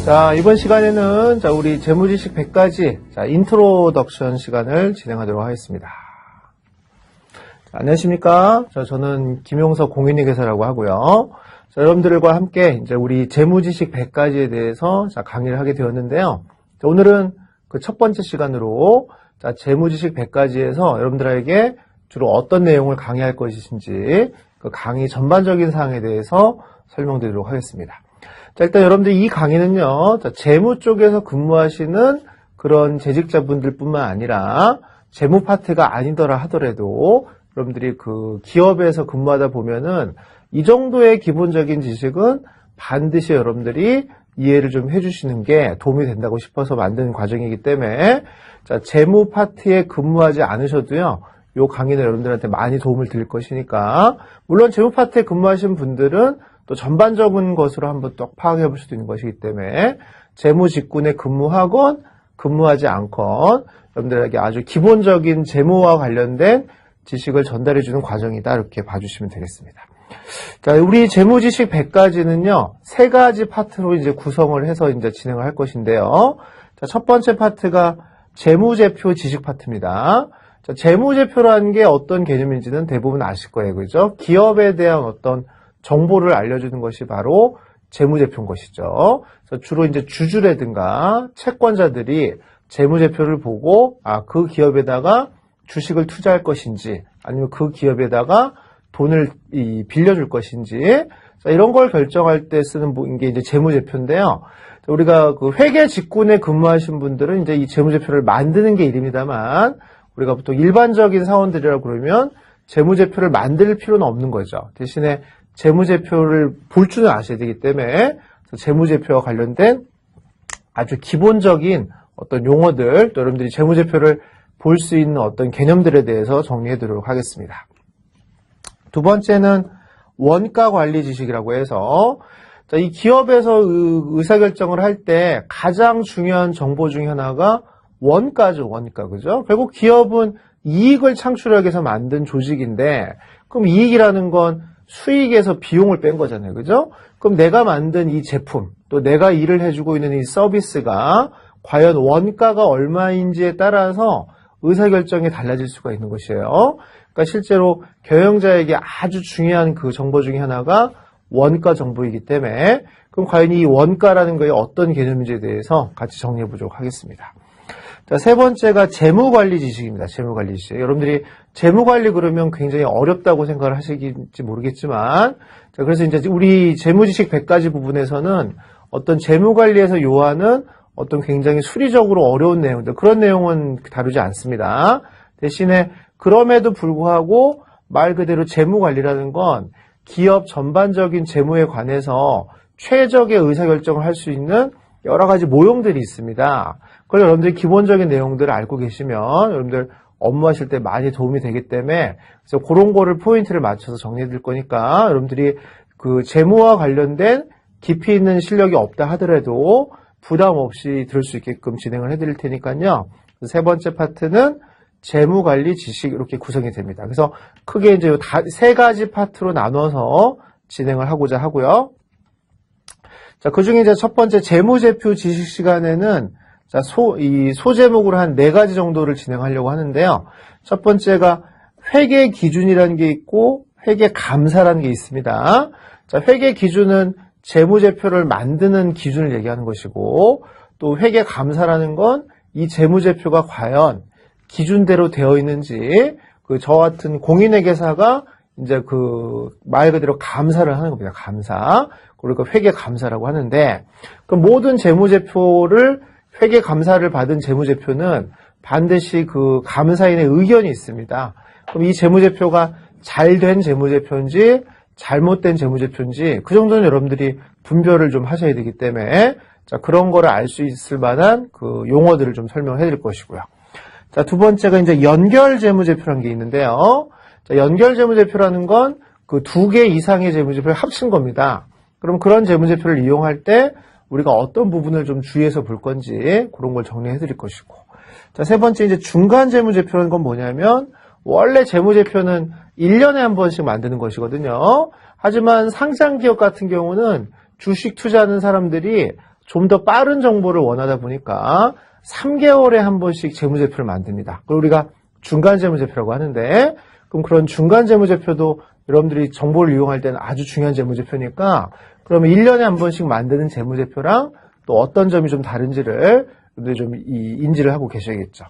자, 이번 시간에는 우리 재무지식 100가지 인트로덕션 시간을 진행하도록 하겠습니다. 자, 안녕하십니까? 저는 김용석 공인회계사라고 하고요. 자, 여러분들과 함께 이제 우리 재무지식 100가지에 대해서 강의를 하게 되었는데요. 자, 오늘은 그 첫 번째 시간으로 재무지식 100가지에서 여러분들에게 주로 어떤 내용을 강의할 것인지 그 강의 전반적인 사항에 대해서 설명드리도록 하겠습니다. 자, 일단 여러분들 이 강의는요, 재무 쪽에서 근무하시는 그런 재직자분들 뿐만 아니라 재무 파트가 아니더라 하더라도 여러분들이 그 기업에서 근무하다 보면은 이 정도의 기본적인 지식은 반드시 여러분들이 이해를 좀 해주시는 게 도움이 된다고 싶어서 만든 과정이기 때문에 자, 재무 파트에 근무하지 않으셔도요, 요 강의는 여러분들한테 많이 도움을 드릴 것이니까 물론 재무 파트에 근무하신 분들은 또 전반적인 것으로 한번 또 파악해 볼 수도 있는 것이기 때문에 재무 직군에 근무하건 근무하지 않건 여러분들에게 아주 기본적인 재무와 관련된 지식을 전달해 주는 과정이다 이렇게 봐주시면 되겠습니다. 자, 우리 재무지식 100가지는요, 세 가지 파트로 이제 구성을 해서 이제 진행을 할 것인데요. 자, 첫 번째 파트가 재무제표 지식 파트입니다. 자, 재무제표라는 게 어떤 개념인지는 대부분 아실 거예요. 그죠? 기업에 대한 어떤 정보를 알려주는 것이 바로 재무제표인 것이죠. 그래서 주로 이제 주주라든가 채권자들이 재무제표를 보고, 그 기업에다가 주식을 투자할 것인지, 아니면 그 기업에다가 돈을 빌려줄 것인지, 이런 걸 결정할 때 쓰는 게 이제 재무제표인데요. 우리가 그 회계 직군에 근무하신 분들은 이제 이 재무제표를 만드는 게 일입니다만, 우리가 보통 일반적인 사원들이라고 그러면 재무제표를 만들 필요는 없는 거죠. 대신에 재무제표를 볼 줄은 아셔야 되기 때문에 재무제표와 관련된 아주 기본적인 어떤 용어들, 또 여러분들이 재무제표를 볼 수 있는 어떤 개념들에 대해서 정리해 드리도록 하겠습니다. 두 번째는 원가 관리 지식이라고 해서 자, 이 기업에서 의사결정을 할 때 가장 중요한 정보 중에 하나가 원가죠, 원가. 그죠? 결국 기업은 이익을 창출하기 위해서 만든 조직인데, 그럼 이익이라는 건 수익에서 비용을 뺀 거잖아요. 그죠? 그럼 내가 만든 이 제품, 또 내가 일을 해주고 있는 이 서비스가 과연 원가가 얼마인지에 따라서 의사결정이 달라질 수가 있는 것이에요. 그러니까 실제로 경영자에게 아주 중요한 그 정보 중에 하나가 원가 정보이기 때문에 그럼 과연 이 원가라는 것이 어떤 개념인지에 대해서 같이 정리해 보도록 하겠습니다. 자, 세 번째가 재무관리 지식입니다. 재무관리 지식. 여러분들이 재무관리 그러면 굉장히 어렵다고 생각을 하시길지 모르겠지만, 자, 그래서 이제 우리 재무지식 100가지 부분에서는 어떤 재무관리에서 요하는 어떤 굉장히 수리적으로 어려운 내용들, 그런 내용은 다루지 않습니다. 대신에 그럼에도 불구하고 말 그대로 재무관리라는 건 기업 전반적인 재무에 관해서 최적의 의사결정을 할 수 있는 여러 가지 모형들이 있습니다. 그걸 여러분들이 기본적인 내용들을 알고 계시면 여러분들 업무하실 때 많이 도움이 되기 때문에 그래서 그런 거를 포인트를 맞춰서 정리해 드릴 거니까 여러분들이 그 재무와 관련된 깊이 있는 실력이 없다 하더라도 부담 없이 들을 수 있게끔 진행을 해 드릴 테니까요. 세 번째 파트는 재무관리 지식 이렇게 구성이 됩니다. 그래서 크게 이제 세 가지 파트로 나눠서 진행을 하고자 하고요. 자, 그 중에 이제 첫 번째 재무제표 지식 시간에는 자, 소제목으로 한 4가지 정도를 진행하려고 하는데요. 첫 번째가 회계 기준이라는 게 있고 회계 감사라는 게 있습니다. 자, 회계 기준은 재무제표를 만드는 기준을 얘기하는 것이고 또 회계 감사라는 건 이 재무제표가 과연 기준대로 되어 있는지 저 같은 공인회계사가 이제 그 말 그대로 감사를 하는 겁니다. 감사. 그러니까 회계 감사라고 하는데 그 모든 재무제표를 회계 감사를 받은 재무제표는 반드시 그 감사인의 의견이 있습니다. 그럼 이 재무제표가 잘된 재무제표인지 잘못된 재무제표인지 그 정도는 여러분들이 분별을 좀 하셔야 되기 때문에 자, 그런 거를 알 수 있을 만한 그 용어들을 좀 설명해 드릴 것이고요. 자, 두 번째가 이제 연결 재무제표라는 게 있는데요. 자, 연결 재무제표라는 건 그 2개 이상의 재무제표를 합친 겁니다. 그럼 그런 재무제표를 이용할 때 우리가 어떤 부분을 좀 주의해서 볼 건지 그런 걸 정리해 드릴 것이고. 자, 세 번째 이제 중간 재무제표라는 건 뭐냐면 원래 재무제표는 1년에 한 번씩 만드는 것이거든요. 하지만 상장 기업 같은 경우는 주식 투자하는 사람들이 좀 더 빠른 정보를 원하다 보니까 3개월에 한 번씩 재무제표를 만듭니다. 그리고 우리가 중간재무제표라고 하는데, 그럼 그런 중간재무제표도 여러분들이 정보를 이용할 때는 아주 중요한 재무제표니까, 그러면 1년에 한 번씩 만드는 재무제표랑 또 어떤 점이 좀 다른지를 여러분들이 좀 인지를 하고 계셔야겠죠.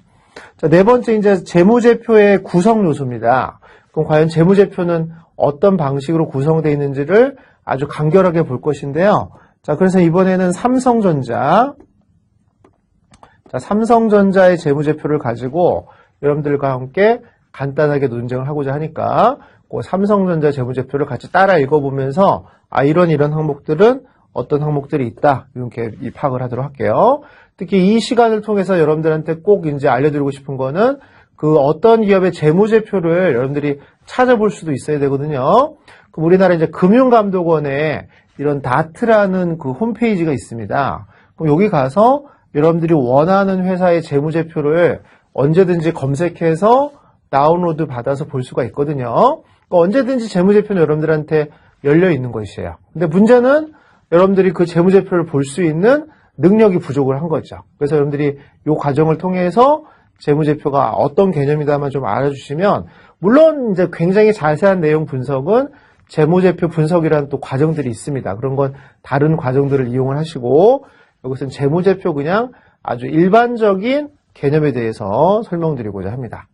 자, 네 번째 이제 재무제표의 구성 요소입니다. 그럼 과연 재무제표는 어떤 방식으로 구성되어 있는지를 아주 간결하게 볼 것인데요. 자, 그래서 이번에는 삼성전자의 재무제표를 가지고 여러분들과 함께 간단하게 논쟁을 하고자 하니까 그 삼성전자 재무제표를 같이 따라 읽어보면서 이런 항목들은 어떤 항목들이 있다 이렇게 파악을 하도록 할게요. 특히 이 시간을 통해서 여러분들한테 꼭 이제 알려드리고 싶은 거는 그 어떤 기업의 재무제표를 여러분들이 찾아볼 수도 있어야 되거든요. 그럼 우리나라 이제 금융감독원에 이런 다트라는 그 홈페이지가 있습니다. 그럼 여기 가서 여러분들이 원하는 회사의 재무제표를 언제든지 검색해서 다운로드 받아서 볼 수가 있거든요. 그러니까 언제든지 재무제표는 여러분들한테 열려 있는 것이에요. 근데 문제는 여러분들이 그 재무제표를 볼 수 있는 능력이 부족을 한 거죠. 그래서 여러분들이 이 과정을 통해서 재무제표가 어떤 개념이다만 좀 알아주시면, 물론 이제 굉장히 자세한 내용 분석은 재무제표 분석이라는 또 과정들이 있습니다. 그런 건 다른 과정들을 이용을 하시고, 여기서는 재무제표 그냥 아주 일반적인 개념에 대해서 설명드리고자 합니다.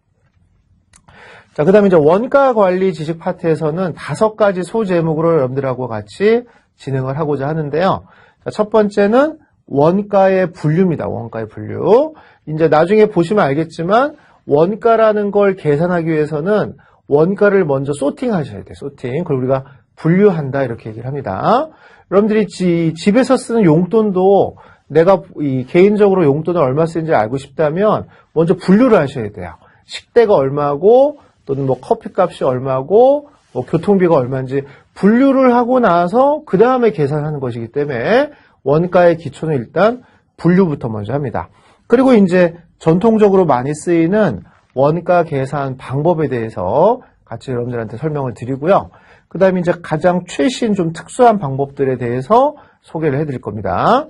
자, 그 다음에 이제 원가 관리 지식 파트에서는 5가지 소제목으로 여러분들하고 같이 진행을 하고자 하는데요. 자, 첫 번째는 원가의 분류입니다. 원가의 분류. 이제 나중에 보시면 알겠지만 원가라는 걸 계산하기 위해서는 원가를 먼저 소팅하셔야 돼요. 소팅. 그걸 우리가 분류한다 이렇게 얘기를 합니다. 여러분들이 집에서 쓰는 용돈도 내가 개인적으로 용돈을 얼마 쓰는지 알고 싶다면 먼저 분류를 하셔야 돼요. 식대가 얼마고 또는 뭐 커피값이 얼마고 뭐 교통비가 얼마인지 분류를 하고 나서 그 다음에 계산하는 것이기 때문에 원가의 기초는 일단 분류부터 먼저 합니다. 그리고 이제 전통적으로 많이 쓰이는 원가 계산 방법에 대해서 같이 여러분들한테 설명을 드리고요. 그 다음에 이제 가장 최신 좀 특수한 방법들에 대해서 소개를 해드릴 겁니다.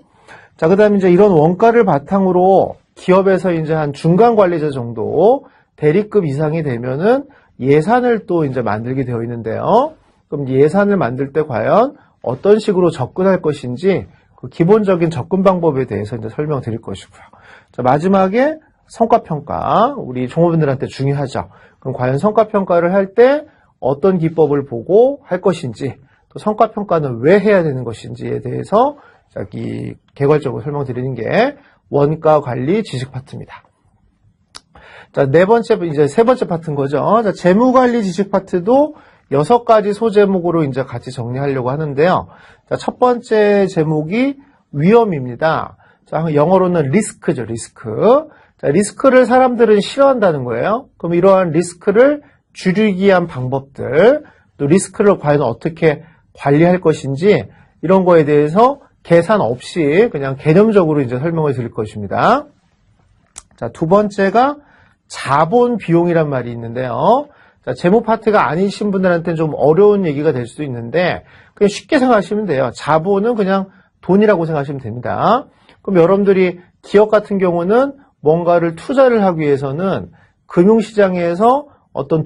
자, 그 다음에 이제 이런 원가를 바탕으로 기업에서 이제 한 중간 관리자 정도 대리급 이상이 되면은 예산을 또 이제 만들게 되어 있는데요. 그럼 예산을 만들 때 과연 어떤 식으로 접근할 것인지 그 기본적인 접근 방법에 대해서 이제 설명드릴 것이고요. 자, 마지막에 성과평가. 우리 종업원들한테 중요하죠. 그럼 과연 성과평가를 할 때 어떤 기법을 보고 할 것인지, 또 성과평가는 왜 해야 되는 것인지에 대해서 여기 개괄적으로 설명드리는 게 원가 관리 지식 파트입니다. 자, 이제 세 번째 파트인 거죠. 자, 재무관리 지식 파트도 6가지 소제목으로 이제 같이 정리하려고 하는데요. 자, 첫 번째 제목이 위험입니다. 자, 영어로는 리스크죠, 리스크. 자, 리스크를 사람들은 싫어한다는 거예요. 그럼 이러한 리스크를 줄이기 위한 방법들, 또 리스크를 과연 어떻게 관리할 것인지, 이런 거에 대해서 계산 없이 그냥 개념적으로 이제 설명을 드릴 것입니다. 자, 두 번째가 자본 비용이란 말이 있는데요. 자, 재무 파트가 아니신 분들한테는 좀 어려운 얘기가 될 수도 있는데 그냥 쉽게 생각하시면 돼요. 자본은 그냥 돈이라고 생각하시면 됩니다. 그럼 여러분들이 기업 같은 경우는 뭔가를 투자를 하기 위해서는 금융시장에서 어떤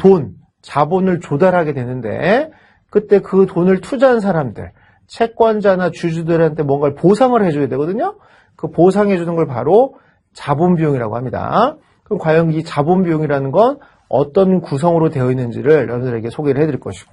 자본을 조달하게 되는데 그때 그 돈을 투자한 사람들, 채권자나 주주들한테 뭔가를 보상을 해줘야 되거든요. 그 보상해주는 걸 바로 자본 비용이라고 합니다. 그럼 과연 이 자본 비용이라는 건 어떤 구성으로 되어 있는지를 여러분들에게 소개를 해드릴 것이고,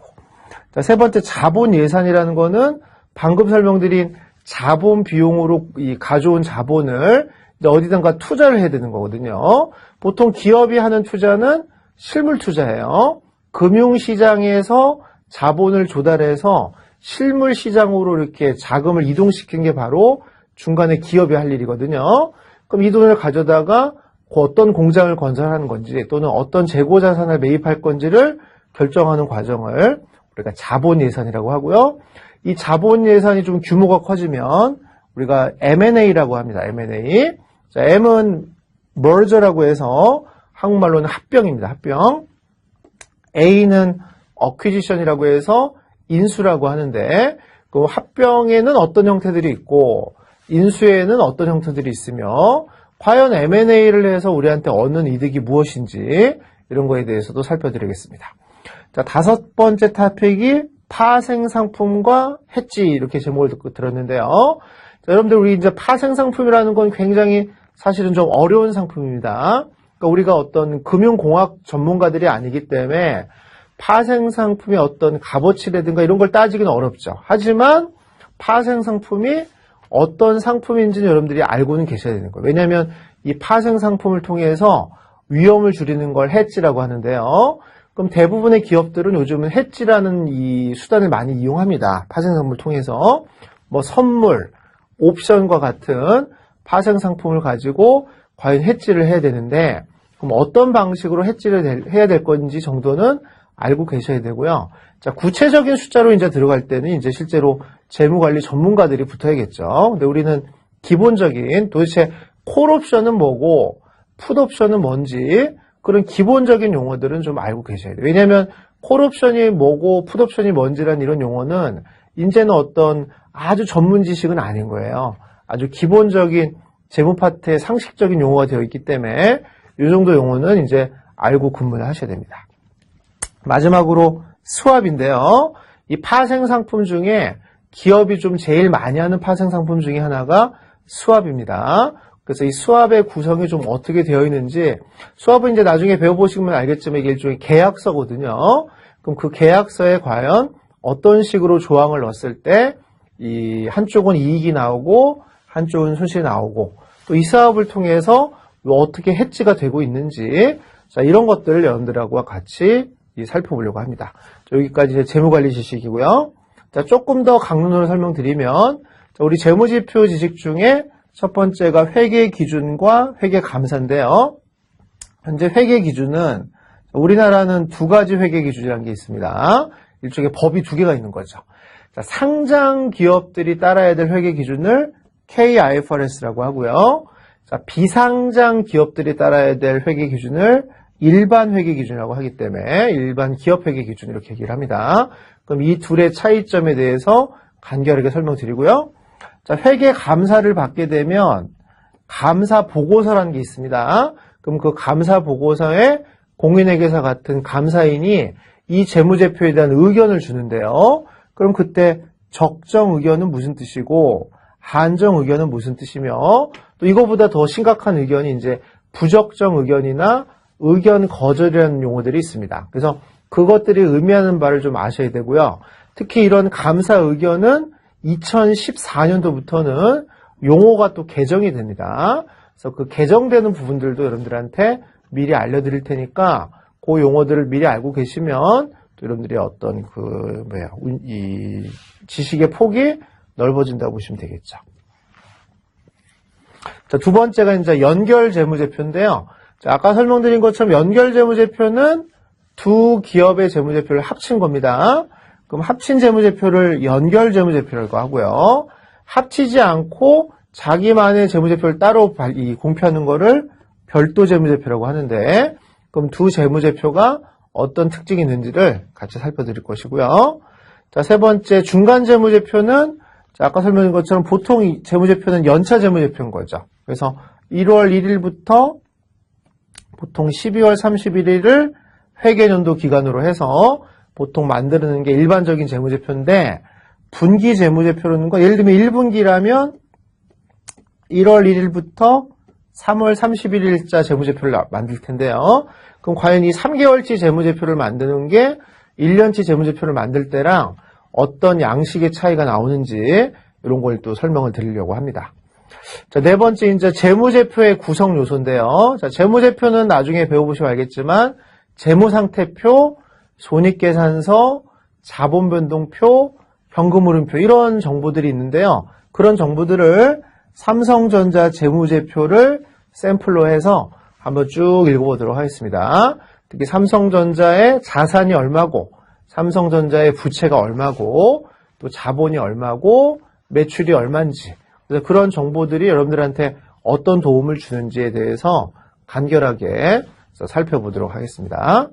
자, 세 번째 자본 예산이라는 거는 방금 설명드린 자본 비용으로 가져온 자본을 이제 어디든가 투자를 해야 되는 거거든요. 보통 기업이 하는 투자는 실물 투자예요. 금융시장에서 자본을 조달해서 실물 시장으로 이렇게 자금을 이동시키는 게 바로 중간에 기업이 할 일이거든요. 그럼 이 돈을 가져다가 어떤 공장을 건설하는 건지 또는 어떤 재고 자산을 매입할 건지를 결정하는 과정을 우리가 자본 예산이라고 하고요. 이 자본 예산이 좀 규모가 커지면 우리가 M&A라고 합니다. M&A. 자, M은 merger라고 해서 한국말로는 합병입니다. 합병. A는 acquisition이라고 해서 인수라고 하는데 그 합병에는 어떤 형태들이 있고 인수에는 어떤 형태들이 있으며 과연 M&A를 해서 우리한테 얻는 이득이 무엇인지 이런 거에 대해서도 살펴드리겠습니다. 자, 5번째 토픽이 파생상품과 해지 이렇게 제목을 들었는데요. 자, 여러분들 우리 이제 파생상품이라는 건 굉장히 사실은 좀 어려운 상품입니다. 그러니까 우리가 어떤 금융공학 전문가들이 아니기 때문에 파생상품의 어떤 값어치라든가 이런 걸 따지기는 어렵죠. 하지만 파생상품이 어떤 상품인지는 여러분들이 알고는 계셔야 되는 거예요. 왜냐하면 이 파생상품을 통해서 위험을 줄이는 걸 해지라고 하는데요. 그럼 대부분의 기업들은 요즘은 해지라는 이 수단을 많이 이용합니다. 파생상품을 통해서 뭐 선물, 옵션과 같은 파생상품을 가지고 과연 해지를 해야 되는데 그럼 어떤 방식으로 해지를 해야 될 건지 정도는 알고 계셔야 되고요. 자, 구체적인 숫자로 이제 들어갈 때는 이제 실제로 재무관리 전문가들이 붙어야겠죠. 근데 우리는 기본적인 도대체 콜옵션은 뭐고 풋옵션은 뭔지 그런 기본적인 용어들은 좀 알고 계셔야 돼요. 왜냐하면 콜옵션이 뭐고 풋옵션이 뭔지란 이런 용어는 이제는 어떤 아주 전문 지식은 아닌 거예요. 아주 기본적인 재무 파트의 상식적인 용어가 되어 있기 때문에 이 정도 용어는 이제 알고 근무를 하셔야 됩니다. 마지막으로 스왑인데요. 이 파생상품 중에 기업이 좀 제일 많이 하는 파생상품 중에 하나가 스왑입니다. 그래서 이 스왑의 구성이 좀 어떻게 되어 있는지 스왑은 이제 나중에 배워보시면 알겠지만 이게 일종의 계약서거든요. 그럼 그 계약서에 과연 어떤 식으로 조항을 넣었을 때 이 한쪽은 이익이 나오고 한쪽은 손실이 나오고 또 이 사업을 통해서 어떻게 해지가 되고 있는지 자 이런 것들을 여러분들하고 같이 살펴보려고 합니다. 자, 여기까지 이제 재무관리 지식이고요. 자 조금 더 강론으로 설명드리면 자, 우리 재무지표 지식 중에 첫 번째가 회계 기준과 회계 감사인데요. 현재 회계 기준은 우리나라는 두 가지 회계 기준이라는 게 있습니다. 일종의 법이 두 개가 있는 거죠. 자, 상장 기업들이 따라야 될 회계 기준을 KIFRS라고 하고요. 자, 비상장 기업들이 따라야 될 회계 기준을 일반 회계 기준이라고 하기 때문에 일반 기업 회계 기준 이렇게 얘기를 합니다. 그럼 이 둘의 차이점에 대해서 간결하게 설명드리고요. 자, 회계 감사를 받게 되면 감사 보고서라는 게 있습니다. 그럼 그 감사 보고서에 공인회계사 같은 감사인이 이 재무제표에 대한 의견을 주는데요. 그럼 그때 적정 의견은 무슨 뜻이고 한정 의견은 무슨 뜻이며 또 이거보다 더 심각한 의견이 이제 부적정 의견이나 의견 거절이라는 용어들이 있습니다. 그래서 그것들이 의미하는 바를 좀 아셔야 되고요. 특히 이런 감사 의견은 2014년도부터는 용어가 또 개정이 됩니다. 그래서 그 개정되는 부분들도 여러분들한테 미리 알려드릴 테니까 그 용어들을 미리 알고 계시면 또 여러분들이 어떤 이 지식의 폭이 넓어진다고 보시면 되겠죠. 자, 두 번째가 이제 연결 재무제표인데요. 자, 아까 설명드린 것처럼 연결 재무제표는 두 기업의 재무제표를 합친 겁니다. 그럼 합친 재무제표를 연결 재무제표라고 하고요. 합치지 않고 자기만의 재무제표를 따로 공표하는 거를 별도 재무제표라고 하는데 그럼 두 재무제표가 어떤 특징이 있는지를 같이 살펴드릴 것이고요. 자, 세 번째 중간 재무제표는 자, 아까 설명드린 것처럼 보통 이 재무제표는 연차 재무제표인 거죠. 그래서 1월 1일부터 보통 12월 31일을 회계연도 기간으로 해서 보통 만드는 게 일반적인 재무제표인데 분기 재무제표라는 거 예를 들면 1분기라면 1월 1일부터 3월 31일자 재무제표를 만들 텐데요. 그럼 과연 이 3개월치 재무제표를 만드는 게 1년치 재무제표를 만들 때랑 어떤 양식의 차이가 나오는지 이런 걸 또 설명을 드리려고 합니다. 자, 네 번째 이제 재무제표의 구성 요소인데요. 자, 재무제표는 나중에 배워보시면 알겠지만 재무상태표, 손익계산서, 자본변동표, 현금흐름표 이런 정보들이 있는데요. 그런 정보들을 삼성전자 재무제표를 샘플로 해서 한번 쭉 읽어보도록 하겠습니다. 특히 삼성전자의 자산이 얼마고 삼성전자의 부채가 얼마고 또 자본이 얼마고 매출이 얼마인지 그래서 그런 정보들이 여러분들한테 어떤 도움을 주는지에 대해서 간결하게 살펴보도록 하겠습니다.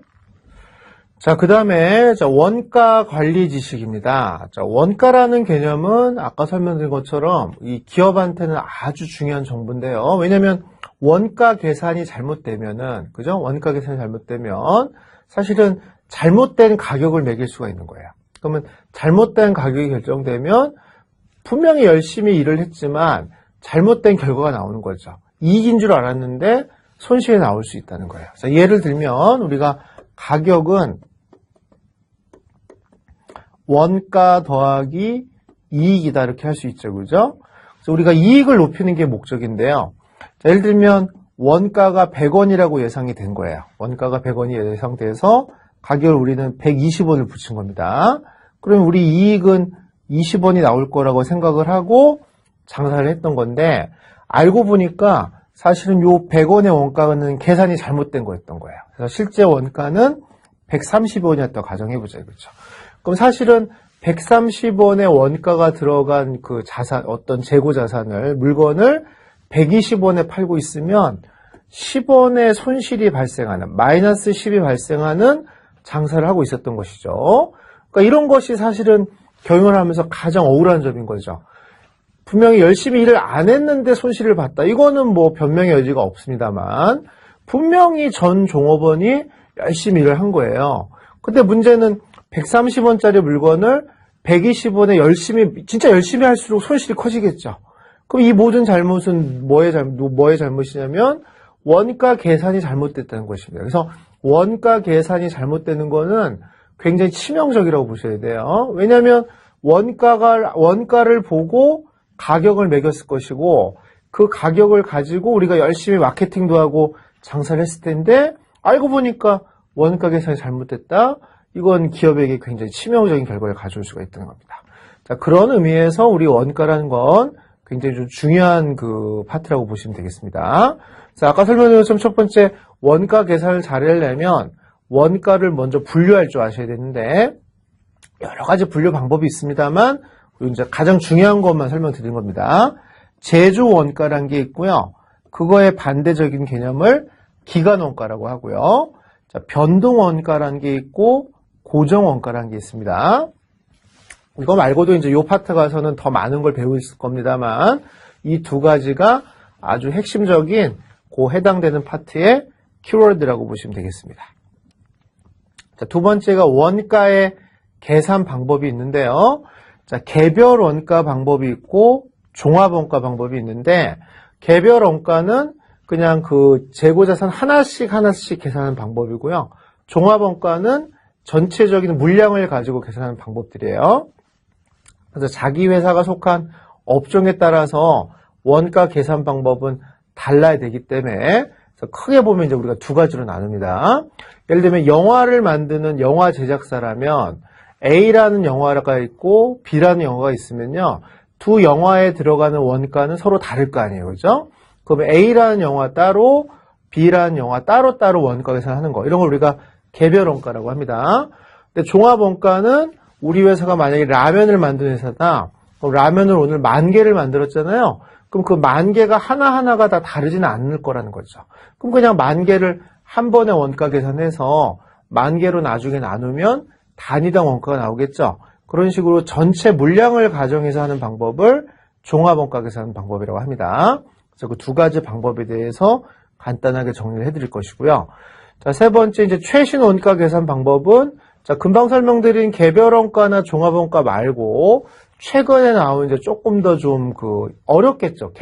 자, 그 다음에 원가 관리 지식입니다. 자, 원가라는 개념은 아까 설명드린 것처럼 이 기업한테는 아주 중요한 정보인데요. 왜냐하면 원가 계산이 잘못되면은, 그죠? 원가 계산이 잘못되면 사실은 잘못된 가격을 매길 수가 있는 거예요. 그러면 잘못된 가격이 결정되면 분명히 열심히 일을 했지만 잘못된 결과가 나오는 거죠. 이익인 줄 알았는데 손실이 나올 수 있다는 거예요. 자, 예를 들면 우리가 가격은 원가 더하기 이익이다 이렇게 할 수 있죠. 그죠? 그래서 우리가 이익을 높이는 게 목적인데요. 자, 예를 들면 원가가 100원이라고 예상이 된 거예요. 원가가 100원이 예상돼서 가격을 우리는 120원을 붙인 겁니다. 그럼 우리 이익은 20원이 나올 거라고 생각을 하고 장사를 했던 건데 알고 보니까 사실은 요 100원의 원가는 계산이 잘못된 거였던 거예요. 그래서 실제 원가는 130원이었다고 가정해보자 이거죠. 그럼 사실은 130원의 원가가 들어간 그 자산, 어떤 재고 자산을, 물건을 120원에 팔고 있으면 10원의 손실이 발생하는, 마이너스 10이 발생하는 장사를 하고 있었던 것이죠. 그러니까 이런 것이 사실은 경영을 하면서 가장 억울한 점인 거죠. 분명히 열심히 일을 안 했는데 손실을 봤다. 이거는 뭐 변명의 여지가 없습니다만 분명히 전 종업원이 열심히 일을 한 거예요. 근데 문제는 130원짜리 물건을 120원에 진짜 열심히 할수록 손실이 커지겠죠. 그럼 이 모든 잘못은 뭐의 잘못이냐면 원가 계산이 잘못됐다는 것입니다. 그래서 원가 계산이 잘못되는 거는 굉장히 치명적이라고 보셔야 돼요. 왜냐하면 원가를 보고 가격을 매겼을 것이고 그 가격을 가지고 우리가 열심히 마케팅도 하고 장사를 했을 텐데 알고 보니까 원가 계산이 잘못됐다. 이건 기업에게 굉장히 치명적인 결과를 가져올 수가 있다는 겁니다. 자, 그런 의미에서 우리 원가라는 건 굉장히 좀 중요한 그 파트라고 보시면 되겠습니다. 자, 아까 설명드린 것처럼 첫 번째 원가 계산을 잘하려면 원가를 먼저 분류할 줄 아셔야 되는데 여러 가지 분류 방법이 있습니다만 이제 가장 중요한 것만 설명드린 겁니다. 제조 원가라는 게 있고요. 그거의 반대적인 개념을 기간 원가라고 하고요. 자, 변동 원가라는 게 있고 고정 원가라는 게 있습니다. 이거 말고도 이제 이 파트 가서는 더 많은 걸 배울 겁니다만 이 두 가지가 아주 핵심적인 그 해당되는 파트의 키워드라고 보시면 되겠습니다. 자, 두 번째가 원가의 계산 방법이 있는데요. 자, 개별 원가 방법이 있고 종합 원가 방법이 있는데 개별 원가는 그냥 그 재고 자산 하나씩 계산하는 방법이고요. 종합 원가는 전체적인 물량을 가지고 계산하는 방법들이에요. 그래서 자기 회사가 속한 업종에 따라서 원가 계산 방법은 달라야 되기 때문에 그래서 크게 보면 이제 우리가 두 가지로 나눕니다. 예를 들면 영화를 만드는 영화 제작사라면 A라는 영화가 있고 B라는 영화가 있으면요. 두 영화에 들어가는 원가는 서로 다를 거 아니에요. 그죠? 그러면 A라는 영화 따로 B라는 영화 따로따로 원가 계산하는 거. 이런 걸 우리가 개별 원가라고 합니다. 근데 종합 원가는 우리 회사가 만약에 라면을 만드는 회사다. 그럼 라면을 오늘 10,000개를 만들었잖아요. 그럼 그 10,000개가 하나하나가 다 다르지는 않을 거라는 거죠. 그럼 그냥 10,000개를 한 번에 원가 계산해서 10,000개로 나중에 나누면 단위당 원가가 나오겠죠. 그런 식으로 전체 물량을 가정해서 하는 방법을 종합 원가 계산 방법이라고 합니다. 그래서 그 두 가지 방법에 대해서 간단하게 정리를 해드릴 것이고요. 자, 세 번째 이제 최신 원가 계산 방법은 자, 금방 설명드린 개별 원가나 종합 원가 말고 최근에 나온 이제 조금 더 좀 어렵겠죠.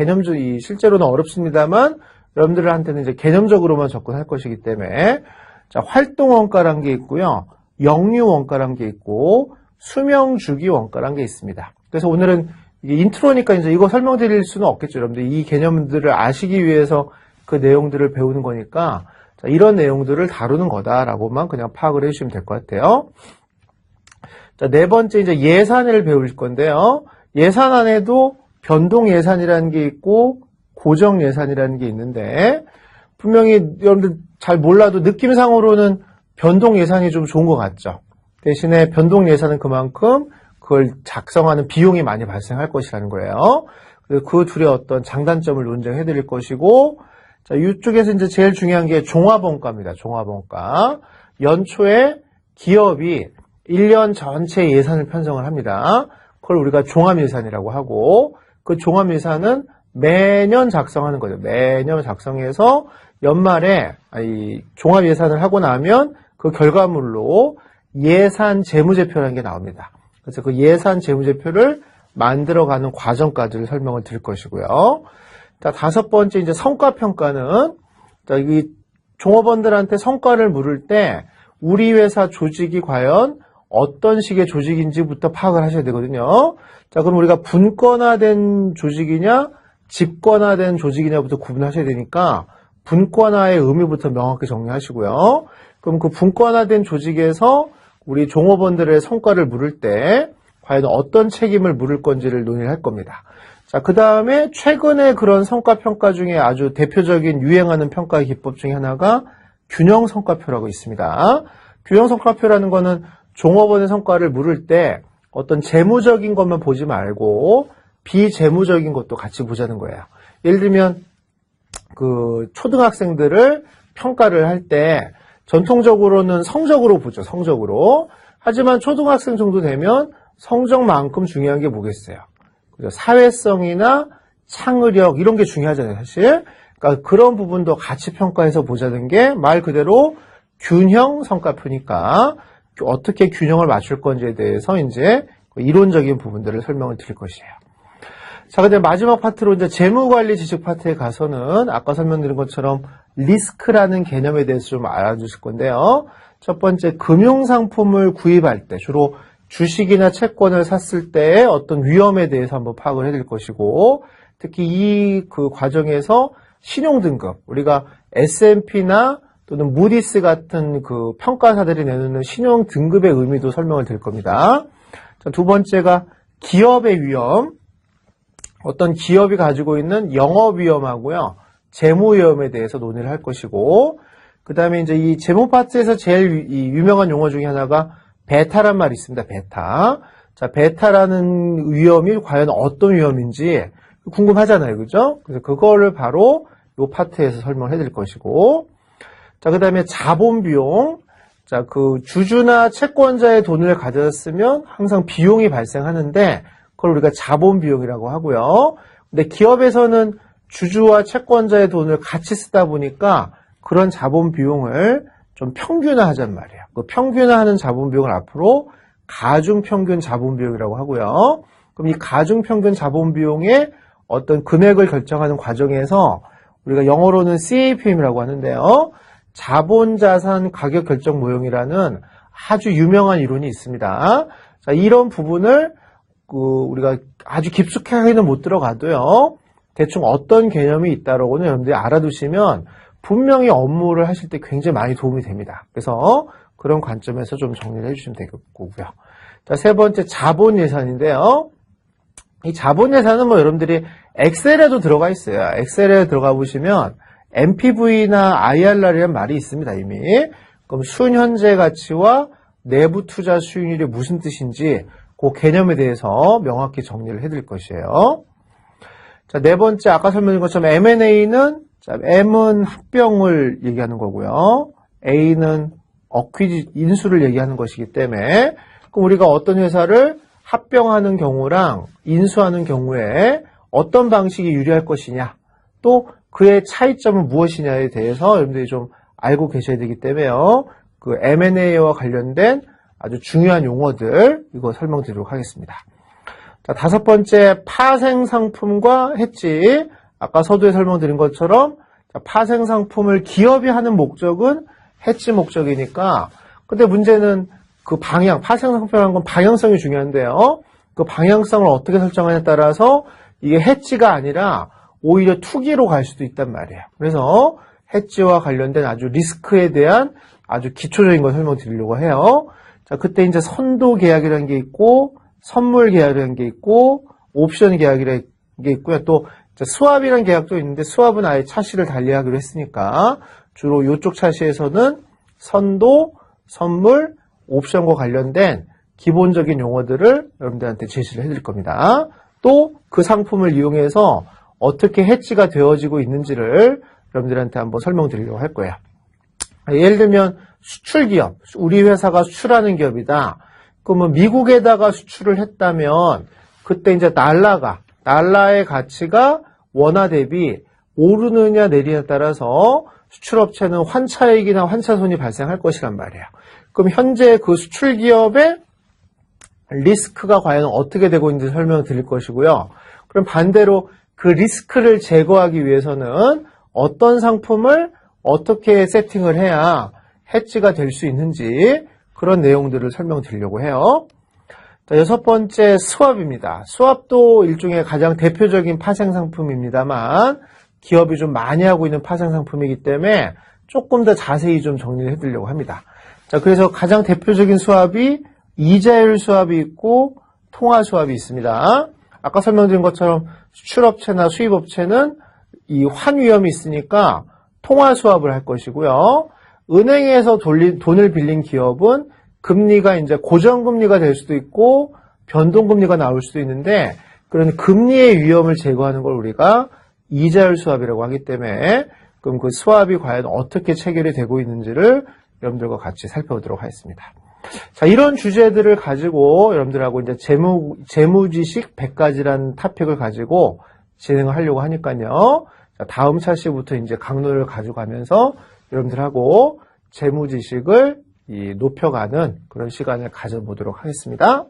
실제로는 어렵습니다만 여러분들한테는 이제 개념적으로만 접근할 것이기 때문에 자, 활동 원가란 게 있고요. 영유 원가란 게 있고 수명 주기 원가란 게 있습니다. 그래서 오늘은 이게 인트로니까 이제 이거 설명드릴 수는 없겠죠. 여러분들 이 개념들을 아시기 위해서 그 내용들을 배우는 거니까 자, 이런 내용들을 다루는 거다라고만 그냥 파악을 해주시면 될 것 같아요. 자, 네 번째 이제 예산을 배울 건데요. 예산 안에도 변동 예산이라는 게 있고 고정 예산이라는 게 있는데 분명히 여러분들 잘 몰라도 느낌상으로는 변동 예산이 좀 좋은 것 같죠. 대신에 변동 예산은 그만큼 그걸 작성하는 비용이 많이 발생할 것이라는 거예요. 그래서 그 둘의 어떤 장단점을 논쟁해 드릴 것이고 자, 이쪽에서 이제 제일 중요한 게 종합원가입니다. 종합원가. 연초에 기업이 1년 전체 예산을 편성을 합니다. 그걸 우리가 종합예산이라고 하고 그 종합예산은 매년 작성하는 거죠. 매년 작성해서 연말에 이 종합예산을 하고 나면 그 결과물로 예산 재무제표라는 게 나옵니다. 그래서 그 예산 재무제표를 만들어가는 과정까지를 설명을 드릴 것이고요. 자, 다섯 번째 이제 성과평가는 이 종업원들한테 성과를 물을 때 우리 회사 조직이 과연 어떤 식의 조직인지부터 파악을 하셔야 되거든요. 자, 그럼 우리가 분권화된 조직이냐, 집권화된 조직이냐부터 구분하셔야 되니까 분권화의 의미부터 명확히 정리하시고요. 그럼 그 분권화된 조직에서 우리 종업원들의 성과를 물을 때 과연 어떤 책임을 물을 건지를 논의를 할 겁니다. 자, 그 다음에 최근에 그런 성과평가 중에 아주 대표적인 유행하는 평가 기법 중에 하나가 균형성과표라고 있습니다. 균형성과표라는 거는 종업원의 성과를 물을 때 어떤 재무적인 것만 보지 말고 비재무적인 것도 같이 보자는 거예요. 예를 들면 그 초등학생들을 평가를 할 때 전통적으로는 성적으로 보죠. 성적으로. 하지만 초등학생 정도 되면 성적만큼 중요한 게 뭐겠어요? 사회성이나 창의력 이런 게 중요하잖아요. 사실. 그러니까 그런 부분도 같이 평가해서 보자는 게 말 그대로 균형 성과표니까 어떻게 균형을 맞출 건지에 대해서 이제 이론적인 부분들을 설명을 드릴 것이에요. 자, 근데 마지막 파트로 이제 재무관리 지식 파트에 가서는 아까 설명드린 것처럼 리스크라는 개념에 대해서 좀 알아주실 건데요. 첫 번째, 금융상품을 구입할 때, 주로 주식이나 채권을 샀을 때의 어떤 위험에 대해서 한번 파악을 해드릴 것이고, 특히 이 그 과정에서 신용등급, 우리가 S&P나 또는 무디스 같은 그 평가사들이 내놓는 신용등급의 의미도 설명을 드릴 겁니다. 자, 두 번째가 기업의 위험, 어떤 기업이 가지고 있는 영업 위험하고요, 재무 위험에 대해서 논의를 할 것이고, 그 다음에 이제 이 재무 파트에서 제일 유명한 용어 중에 하나가 베타란 말이 있습니다. 베타. 자, 베타라는 위험이 과연 어떤 위험인지 궁금하잖아요. 그죠? 그래서 그거를 바로 이 파트에서 설명을 해드릴 것이고, 자, 그 다음에 자본 비용. 자, 그 주주나 채권자의 돈을 가졌으면 항상 비용이 발생하는데, 그걸 우리가 자본 비용이라고 하고요. 근데 기업에서는 주주와 채권자의 돈을 같이 쓰다 보니까 그런 자본 비용을 좀 평균화하자는 말이에요. 그 평균화하는 자본 비용을 앞으로 가중평균 자본 비용이라고 하고요. 그럼 이 가중평균 자본 비용의 어떤 금액을 결정하는 과정에서 우리가 영어로는 CAPM이라고 하는데요. 자본자산 가격 결정 모형이라는 아주 유명한 이론이 있습니다. 자, 이런 부분을 우리가 아주 깊숙하게는 못 들어가도요. 대충 어떤 개념이 있다라고는 여러분들이 알아두시면 분명히 업무를 하실 때 굉장히 많이 도움이 됩니다. 그래서 그런 관점에서 좀 정리를 해주시면 되겠고요. 자, 세 번째 자본 예산인데요. 이 자본 예산은 뭐 여러분들이 엑셀에도 들어가 있어요. 엑셀에 들어가 보시면 NPV나 IRR이라는 말이 있습니다, 이미. 그럼 순현재 가치와 내부 투자 수익률이 무슨 뜻인지 그 개념에 대해서 명확히 정리를 해드릴 것이에요. 자, 네 번째, 아까 설명드린 것처럼 M&A는, 자, M은 합병을 얘기하는 거고요. A는 인수를 얘기하는 것이기 때문에, 그럼 우리가 어떤 회사를 합병하는 경우랑 인수하는 경우에 어떤 방식이 유리할 것이냐, 또 그의 차이점은 무엇이냐에 대해서 여러분들이 좀 알고 계셔야 되기 때문에요. 그 M&A와 관련된 아주 중요한 용어들, 이거 설명드리도록 하겠습니다. 자, 다섯 번째, 파생상품과 해지. 아까 서두에 설명드린 것처럼, 파생상품을 기업이 하는 목적은 해지 목적이니까, 근데 문제는 그 방향, 파생상품이라는 건 방향성이 중요한데요. 그 방향성을 어떻게 설정하냐에 따라서 이게 해지가 아니라 오히려 투기로 갈 수도 있단 말이에요. 그래서 해지와 관련된 아주 리스크에 대한 아주 기초적인 걸 설명드리려고 해요. 자, 그때 이제 선도 계약이라는 게 있고, 선물 계약이라는 게 있고, 옵션 계약이라는 게 있고요. 또, 스왑이라는 계약도 있는데, 스왑은 아예 차시를 달리하기로 했으니까, 주로 이쪽 차시에서는 선도, 선물, 옵션과 관련된 기본적인 용어들을 여러분들한테 제시를 해드릴 겁니다. 또, 그 상품을 이용해서 어떻게 해지가 되어지고 있는지를 여러분들한테 한번 설명드리려고 할 거예요. 예를 들면 수출 기업, 우리 회사가 수출하는 기업이다. 그러면 미국에다가 수출을 했다면 그때 이제 달러의 가치가 원화 대비 오르느냐 내리느냐에 따라서 수출업체는 환차익이나 환차손이 발생할 것이란 말이에요. 그럼 현재 그 수출 기업의 리스크가 과연 어떻게 되고 있는지 설명드릴 것이고요. 그럼 반대로 그 리스크를 제거하기 위해서는 어떤 상품을 어떻게 세팅을 해야 해지가 될 수 있는지 그런 내용들을 설명드리려고 해요. 자, 6번째 스왑입니다. 스왑도 일종의 가장 대표적인 파생 상품입니다만 기업이 좀 많이 하고 있는 파생 상품이기 때문에 조금 더 자세히 좀 정리를 해드리려고 합니다. 자, 그래서 가장 대표적인 스왑이 이자율 스왑이 있고 통화 스왑이 있습니다. 아까 설명드린 것처럼 수출업체나 수입업체는 이 환위험이 있으니까 통화 스왑을 할 것이고요. 은행에서 돈을 빌린 기업은 금리가 이제 고정금리가 될 수도 있고 변동금리가 나올 수도 있는데 그런 금리의 위험을 제거하는 걸 우리가 이자율 스왑이라고 하기 때문에 그럼 그 스왑이 과연 어떻게 체결이 되고 있는지를 여러분들과 같이 살펴보도록 하겠습니다. 자, 이런 주제들을 가지고 여러분들하고 이제 재무지식 100가지라는 토픽을 가지고 진행을 하려고 하니까요. 자, 다음 차시부터 이제 강론을 가져가면서 여러분들하고 재무지식을 높여가는 그런 시간을 가져보도록 하겠습니다.